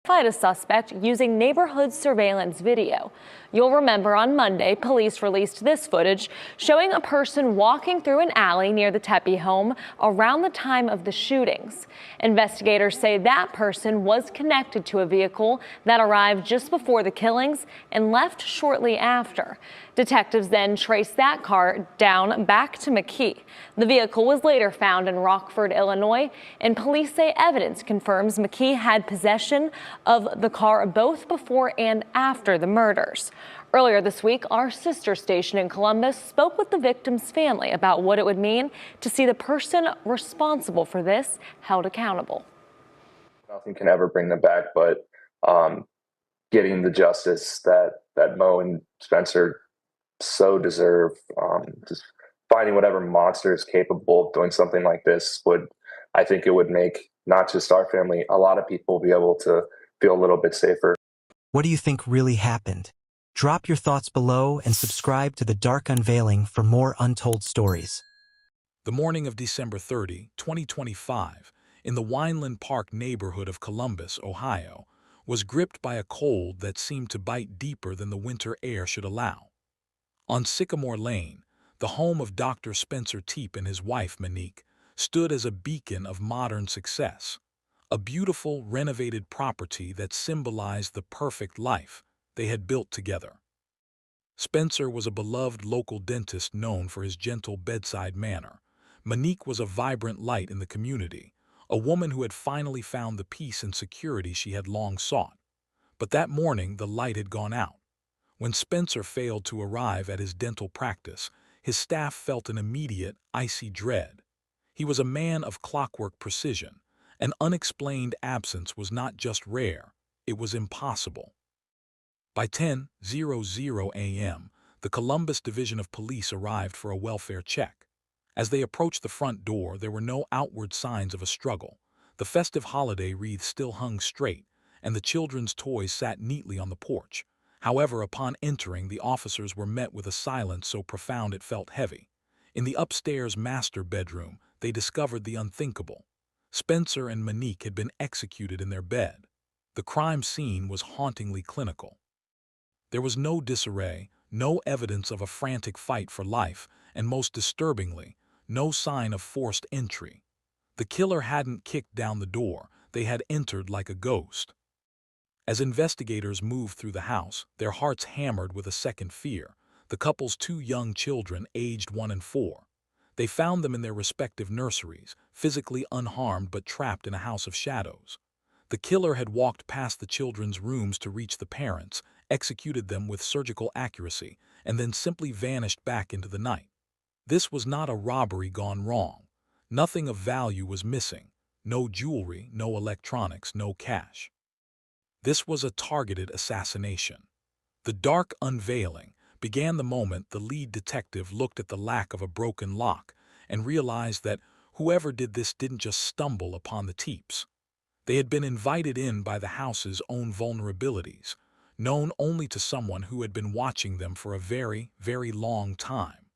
Find a suspect using neighborhood surveillance video. You'll remember on Monday, police released this footage showing a person walking through an alley near the Tepe home around the time of the shootings. Investigators say that person was connected to a vehicle that arrived just before the killings and left shortly after. Detectives then traced that car down back to McKee. The vehicle was later found in Rockford, Illinois, and police say evidence confirms McKee had possession of the car both before and after the murders. Earlier this week, our sister station in Columbus spoke with the victim's family about what it would mean to see the person responsible for this held accountable. Nothing can ever bring them back, but getting the justice that Mo and Spencer so deserve. Just finding whatever monster is capable of doing something like this I think it would make not just our family, a lot of people be able to feel a little bit safer. What do you think really happened? Drop your thoughts below and subscribe to the Dark Unveiling for more untold stories. The morning of December 30, 2025, in the Wineland Park neighborhood of Columbus, Ohio, was gripped by a cold that seemed to bite deeper than the winter air should allow. On Sycamore Lane, the home of Dr. Spencer Tepe and his wife, Monique, stood as a beacon of modern success, a beautiful, renovated property that symbolized the perfect life they had built together. Spencer was a beloved local dentist known for his gentle bedside manner. Monique was a vibrant light in the community, a woman who had finally found the peace and security she had long sought. But that morning, the light had gone out. When Spencer failed to arrive at his dental practice, his staff felt an immediate, icy dread. He was a man of clockwork precision. An unexplained absence was not just rare, it was impossible. By 10:00 a.m., the Columbus Division of Police arrived for a welfare check. As they approached the front door, there were no outward signs of a struggle. The festive holiday wreath still hung straight, and the children's toys sat neatly on the porch. However, upon entering, the officers were met with a silence so profound it felt heavy. In the upstairs master bedroom, they discovered the unthinkable. Spencer and Monique had been executed in their bed. The crime scene was hauntingly clinical. There was no disarray, no evidence of a frantic fight for life, and most disturbingly, no sign of forced entry. The killer hadn't kicked down the door, they had entered like a ghost. As investigators moved through the house, their hearts hammered with a second fear, the couple's two young children aged 1 and 4. They found them in their respective nurseries, physically unharmed but trapped in a house of shadows. The killer had walked past the children's rooms to reach the parents, executed them with surgical accuracy, and then simply vanished back into the night. This was not a robbery gone wrong. Nothing of value was missing. No jewelry, no electronics, no cash. This was a targeted assassination. The Dark Unveiling began the moment the lead detective looked at the lack of a broken lock and realized that whoever did this didn't just stumble upon the Tepes. They had been invited in by the house's own vulnerabilities, known only to someone who had been watching them for a very, very long time.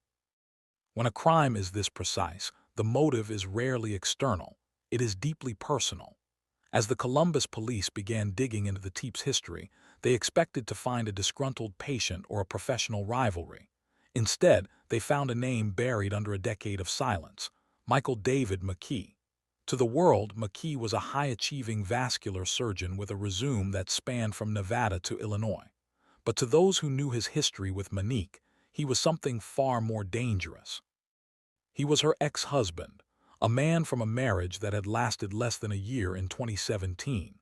When a crime is this precise, the motive is rarely external. It is deeply personal. As the Columbus police began digging into the Tepes' history, they expected to find a disgruntled patient or a professional rivalry. Instead, they found a name buried under a decade of silence: Michael David McKee. To the world, McKee was a high-achieving vascular surgeon with a resume that spanned from Nevada to Illinois. But to those who knew his history with Monique, he was something far more dangerous. He was her ex-husband, a man from a marriage that had lasted less than a year in 2017.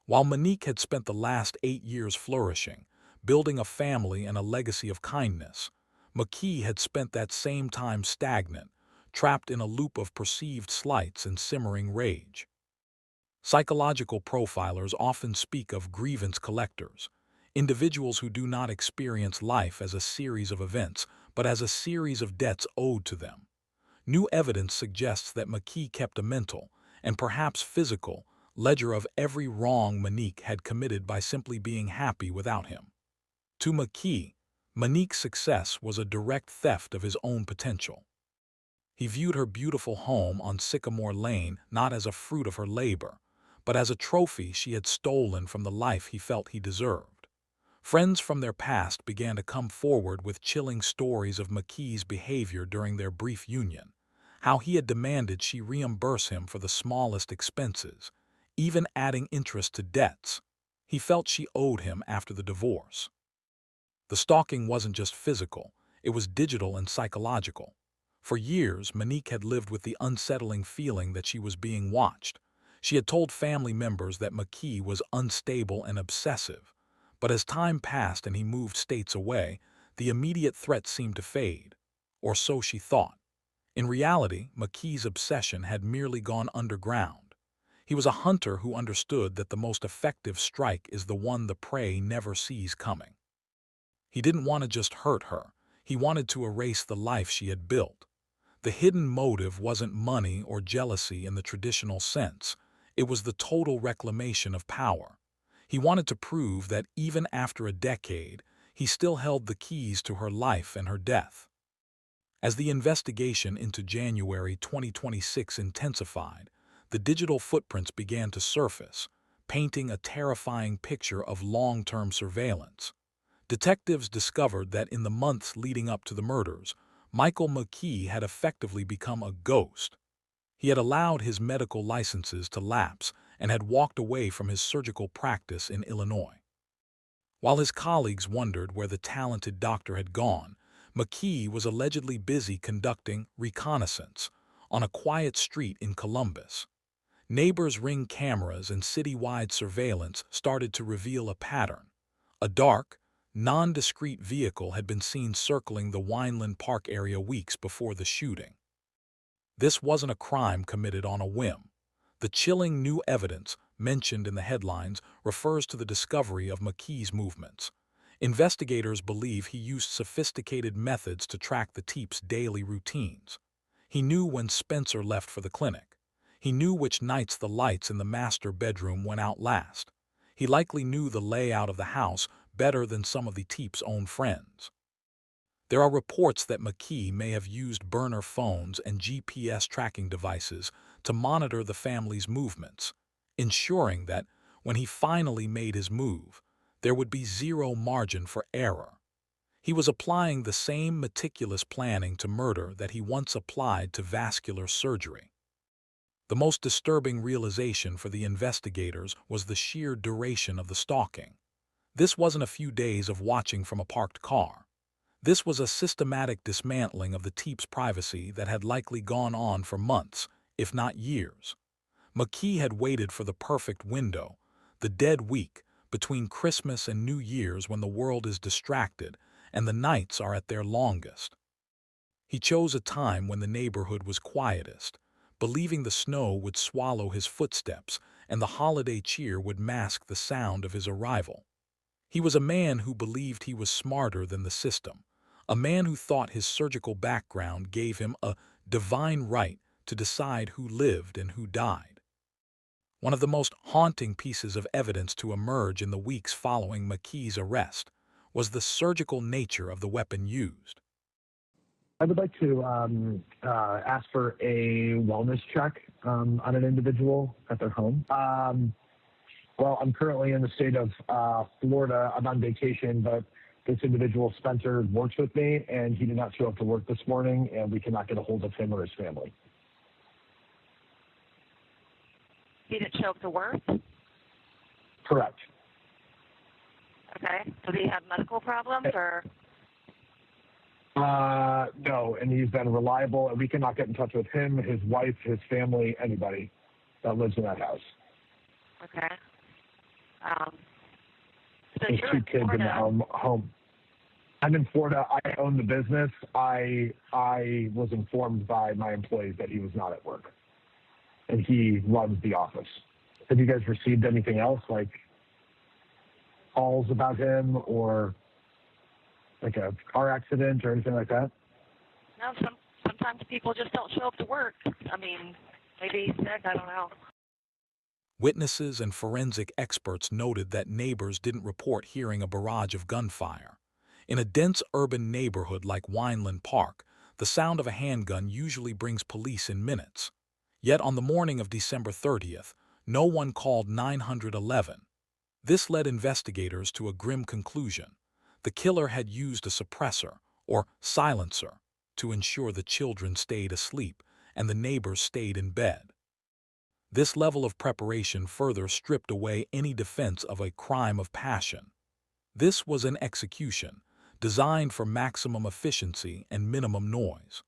While Monique had spent the last 8 years flourishing, building a family and a legacy of kindness, McKee had spent that same time stagnant, trapped in a loop of perceived slights and simmering rage. Psychological profilers often speak of grievance collectors, individuals who do not experience life as a series of events, but as a series of debts owed to them. New evidence suggests that McKee kept a mental, and perhaps physical, ledger of every wrong Monique had committed by simply being happy without him. To McKee, Monique's success was a direct theft of his own potential. He viewed her beautiful home on Sycamore Lane not as a fruit of her labor, but as a trophy she had stolen from the life he felt he deserved. Friends from their past began to come forward with chilling stories of McKee's behavior during their brief union, how he had demanded she reimburse him for the smallest expenses, even adding interest to debts he felt she owed him after the divorce. The stalking wasn't just physical, it was digital and psychological. For years, Monique had lived with the unsettling feeling that she was being watched. She had told family members that McKee was unstable and obsessive, but as time passed and he moved states away, the immediate threat seemed to fade, or so she thought. In reality, McKee's obsession had merely gone underground. He was a hunter who understood that the most effective strike is the one the prey never sees coming. He didn't want to just hurt her, he wanted to erase the life she had built. The hidden motive wasn't money or jealousy in the traditional sense, it was the total reclamation of power. He wanted to prove that even after a decade, he still held the keys to her life and her death. As the investigation into January 2026 intensified, the digital footprints began to surface, painting a terrifying picture of long-term surveillance. Detectives discovered that in the months leading up to the murders, Michael McKee had effectively become a ghost. He had allowed his medical licenses to lapse and had walked away from his surgical practice in Illinois. While his colleagues wondered where the talented doctor had gone, McKee was allegedly busy conducting reconnaissance on a quiet street in Columbus. Neighbors' Ring cameras and citywide surveillance started to reveal a pattern. A dark, nondescript vehicle had been seen circling the Wineland Park area weeks before the shooting. This wasn't a crime committed on a whim. The chilling new evidence mentioned in the headlines refers to the discovery of McKee's movements. Investigators believe he used sophisticated methods to track the Tepe's daily routines. He knew when Spencer left for the clinic. He knew which nights the lights in the master bedroom went out last. He likely knew the layout of the house better than some of the Tepe's own friends. There are reports that McKee may have used burner phones and GPS tracking devices to monitor the family's movements, ensuring that, when he finally made his move, there would be zero margin for error. He was applying the same meticulous planning to murder that he once applied to vascular surgery. The most disturbing realization for the investigators was the sheer duration of the stalking. This wasn't a few days of watching from a parked car. This was a systematic dismantling of the Tepe's privacy that had likely gone on for months, if not years. McKee had waited for the perfect window, the dead week between Christmas and New Year's when the world is distracted and the nights are at their longest. He chose a time when the neighborhood was quietest, believing the snow would swallow his footsteps and the holiday cheer would mask the sound of his arrival. He was a man who believed he was smarter than the system, a man who thought his surgical background gave him a divine right to decide who lived and who died. One of the most haunting pieces of evidence to emerge in the weeks following McKee's arrest was the surgical nature of the weapon used. I would like to ask for a wellness check on an individual at their home. Well, I'm currently in the state of Florida. I'm on vacation, but this individual, Spencer, works with me, and he did not show up to work this morning, and we cannot get a hold of him or his family. He didn't show up to work? Correct. Okay. Does he have medical problems or? No, and he's been reliable, and we cannot get in touch with him, his wife, his family, anybody that lives in that house. Okay. So There's you're two in kids in the home. I'm in Florida. I own the business. I was informed by my employees that he was not at work, and he runs the office. Have you guys received anything else, like calls about him or like a car accident or anything like that? No, sometimes people just don't show up to work. I mean, maybe he's sick, I don't know. Witnesses and forensic experts noted that neighbors didn't report hearing a barrage of gunfire. In a dense urban neighborhood like Wineland Park, the sound of a handgun usually brings police in minutes. Yet on the morning of December 30th, no one called 911. This led investigators to a grim conclusion. The killer had used a suppressor, or silencer, to ensure the children stayed asleep and the neighbors stayed in bed. This level of preparation further stripped away any defense of a crime of passion. This was an execution, designed for maximum efficiency and minimum noise.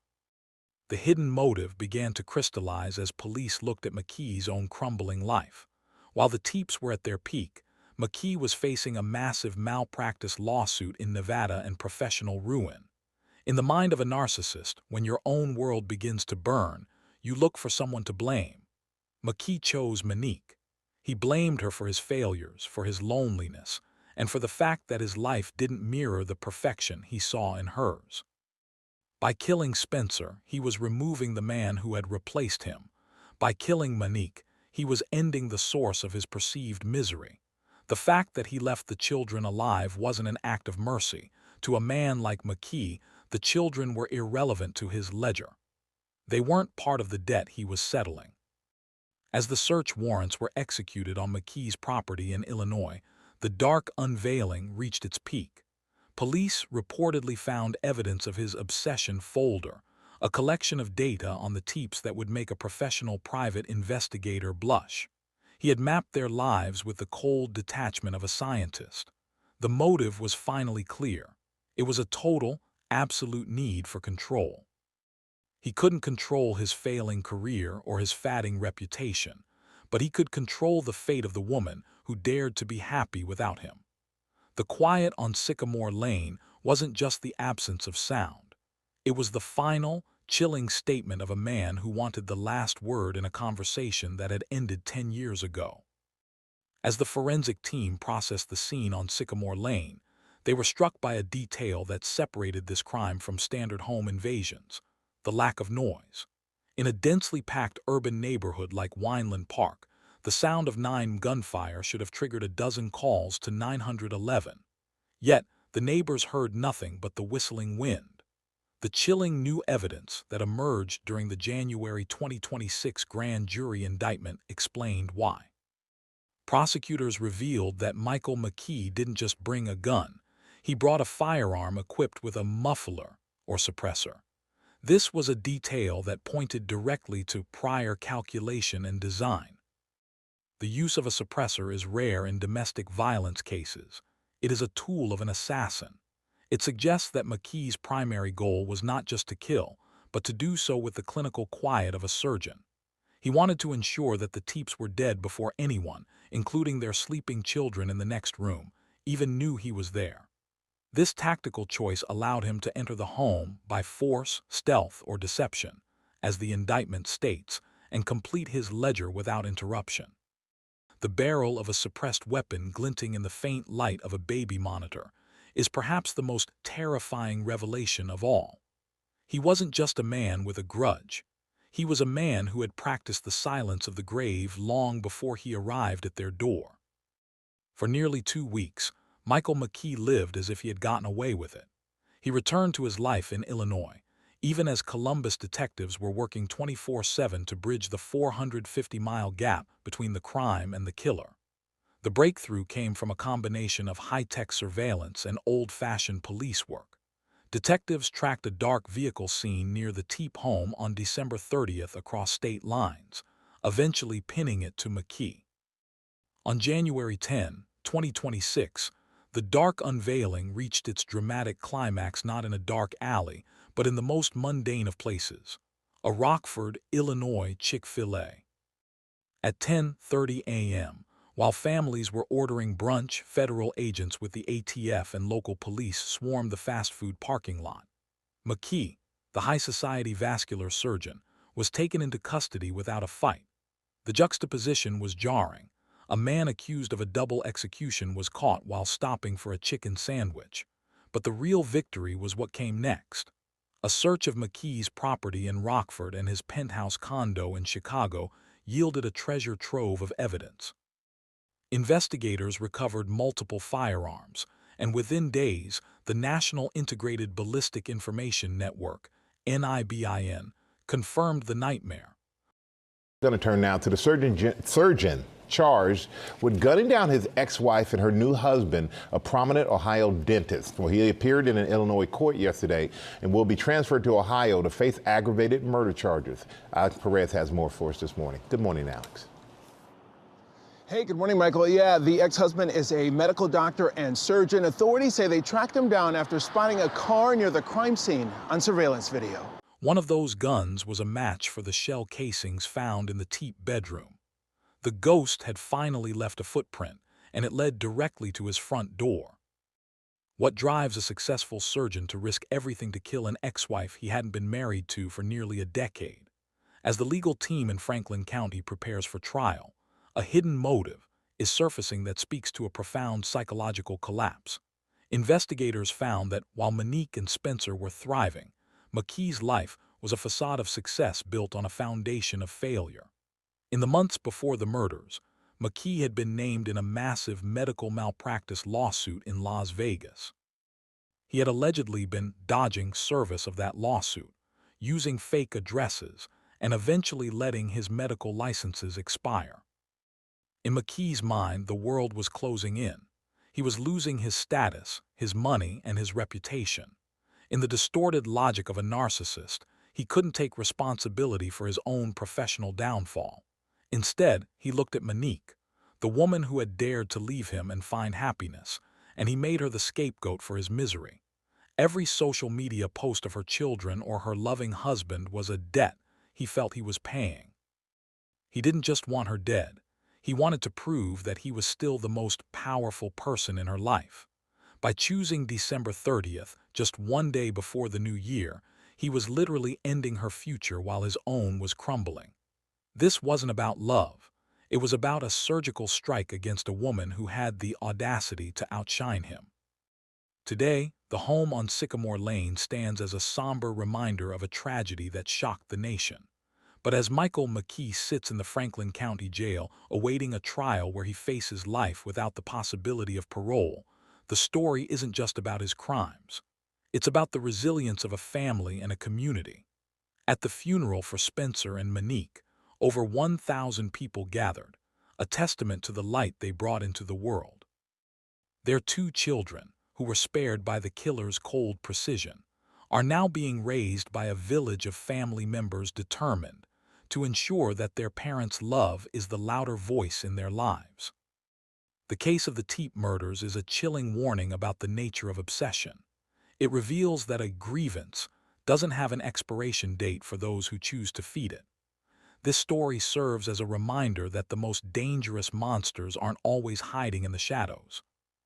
The hidden motive began to crystallize as police looked at McKee's own crumbling life. While the Teeps were at their peak, McKee was facing a massive malpractice lawsuit in Nevada and professional ruin. In the mind of a narcissist, when your own world begins to burn, you look for someone to blame. McKee chose Monique. He blamed her for his failures, for his loneliness, and for the fact that his life didn't mirror the perfection he saw in hers. By killing Spencer, he was removing the man who had replaced him. By killing Monique, he was ending the source of his perceived misery. The fact that he left the children alive wasn't an act of mercy. To a man like McKee, the children were irrelevant to his ledger. They weren't part of the debt he was settling. As the search warrants were executed on McKee's property in Illinois, the Dark Unveiling reached its peak. Police reportedly found evidence of his obsession folder, a collection of data on the Teeps that would make a professional private investigator blush. He had mapped their lives with the cold detachment of a scientist. The motive was finally clear. It was a total, absolute need for control. He couldn't control his failing career or his fading reputation, but he could control the fate of the woman who dared to be happy without him. The quiet on Sycamore Lane wasn't just the absence of sound. It was the final, chilling statement of a man who wanted the last word in a conversation that had ended 10 years ago. As the forensic team processed the scene on Sycamore Lane, they were struck by a detail that separated this crime from standard home invasions: the lack of noise. In a densely packed urban neighborhood like Wineland Park, the sound of 9 gunfire should have triggered a dozen calls to 911. Yet, the neighbors heard nothing but the whistling wind. The chilling new evidence that emerged during the January 2026 grand jury indictment explained why. Prosecutors revealed that Michael McKee didn't just bring a gun. He brought a firearm equipped with a muffler, or suppressor. This was a detail that pointed directly to prior calculation and design. The use of a suppressor is rare in domestic violence cases. It is a tool of an assassin. It suggests that McKee's primary goal was not just to kill, but to do so with the clinical quiet of a surgeon. He wanted to ensure that the Teeps were dead before anyone, including their sleeping children in the next room, even knew he was there. This tactical choice allowed him to enter the home by force, stealth, or deception, as the indictment states, and complete his ledger without interruption. The barrel of a suppressed weapon glinting in the faint light of a baby monitor is perhaps the most terrifying revelation of all. He wasn't just a man with a grudge. He was a man who had practiced the silence of the grave long before he arrived at their door. For nearly 2 weeks, Michael McKee lived as if he had gotten away with it. He returned to his life in Illinois, even as Columbus detectives were working 24/7 to bridge the 450-mile gap between the crime and the killer. The breakthrough came from a combination of high-tech surveillance and old-fashioned police work. Detectives tracked a dark vehicle seen near the Teep home on December 30th across state lines, eventually pinning it to McKee. On January 10, 2026, the Dark Unveiling reached its dramatic climax not in a dark alley, but in the most mundane of places, a Rockford, Illinois Chick-fil-A. At 10:30 a.m., while families were ordering brunch, federal agents with the ATF and local police swarmed the fast food parking lot. McKee, the high society vascular surgeon, was taken into custody without a fight. The juxtaposition was jarring. A man accused of a double execution was caught while stopping for a chicken sandwich. But the real victory was what came next. A search of McKee's property in Rockford and his penthouse condo in Chicago yielded a treasure trove of evidence. Investigators recovered multiple firearms, and within days, the National Integrated Ballistic Information Network, NIBIN, confirmed the nightmare. Going to turn now to the surgeon charged with gunning down his ex-wife and her new husband, a prominent Ohio dentist. Well, he appeared in an Illinois court yesterday and will be transferred to Ohio to face aggravated murder charges. Alex Perez has more for us this morning. Good morning, Alex. Hey, good morning, Michael. Yeah, the ex-husband is a medical doctor and surgeon. Authorities say they tracked him down after spotting a car near the crime scene on surveillance video. One of those guns was a match for the shell casings found in the Tepe bedroom. The ghost had finally left a footprint, and it led directly to his front door. What drives a successful surgeon to risk everything to kill an ex-wife he hadn't been married to for nearly a decade? As the legal team in Franklin County prepares for trial, a hidden motive is surfacing that speaks to a profound psychological collapse. Investigators found that while Monique and Spencer were thriving, McKee's life was a facade of success built on a foundation of failure. In the months before the murders, McKee had been named in a massive medical malpractice lawsuit in Las Vegas. He had allegedly been dodging service of that lawsuit, using fake addresses, and eventually letting his medical licenses expire. In McKee's mind, the world was closing in. He was losing his status, his money, and his reputation. In the distorted logic of a narcissist, he couldn't take responsibility for his own professional downfall. Instead, he looked at Monique, the woman who had dared to leave him and find happiness, and he made her the scapegoat for his misery. Every social media post of her children or her loving husband was a debt he felt he was paying. He didn't just want her dead. He wanted to prove that he was still the most powerful person in her life. By choosing December 30th, just one day before the new year, he was literally ending her future while his own was crumbling. This wasn't about love. It was about a surgical strike against a woman who had the audacity to outshine him. Today, the home on Sycamore Lane stands as a somber reminder of a tragedy that shocked the nation. But as Michael McKee sits in the Franklin County Jail awaiting a trial where he faces life without the possibility of parole, the story isn't just about his crimes. It's about the resilience of a family and a community. At the funeral for Spencer and Monique, over 1,000 people gathered, a testament to the light they brought into the world. Their two children, who were spared by the killer's cold precision, are now being raised by a village of family members determined to ensure that their parents' love is the louder voice in their lives. The case of the Tepe murders is a chilling warning about the nature of obsession. It reveals that a grievance doesn't have an expiration date for those who choose to feed it. This story serves as a reminder that the most dangerous monsters aren't always hiding in the shadows.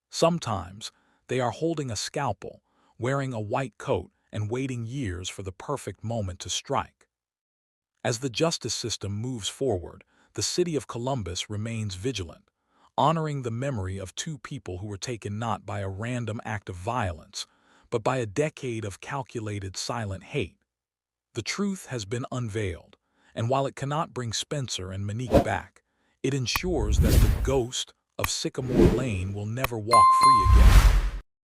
Sometimes they are holding a scalpel, wearing a white coat, and waiting years for the perfect moment to strike. As the justice system moves forward, the city of Columbus remains vigilant, honoring the memory of two people who were taken not by a random act of violence, but by a decade of calculated silent hate. The truth has been unveiled, and while it cannot bring Spencer and Monique back, it ensures that the ghost of Sycamore Lane will never walk free again.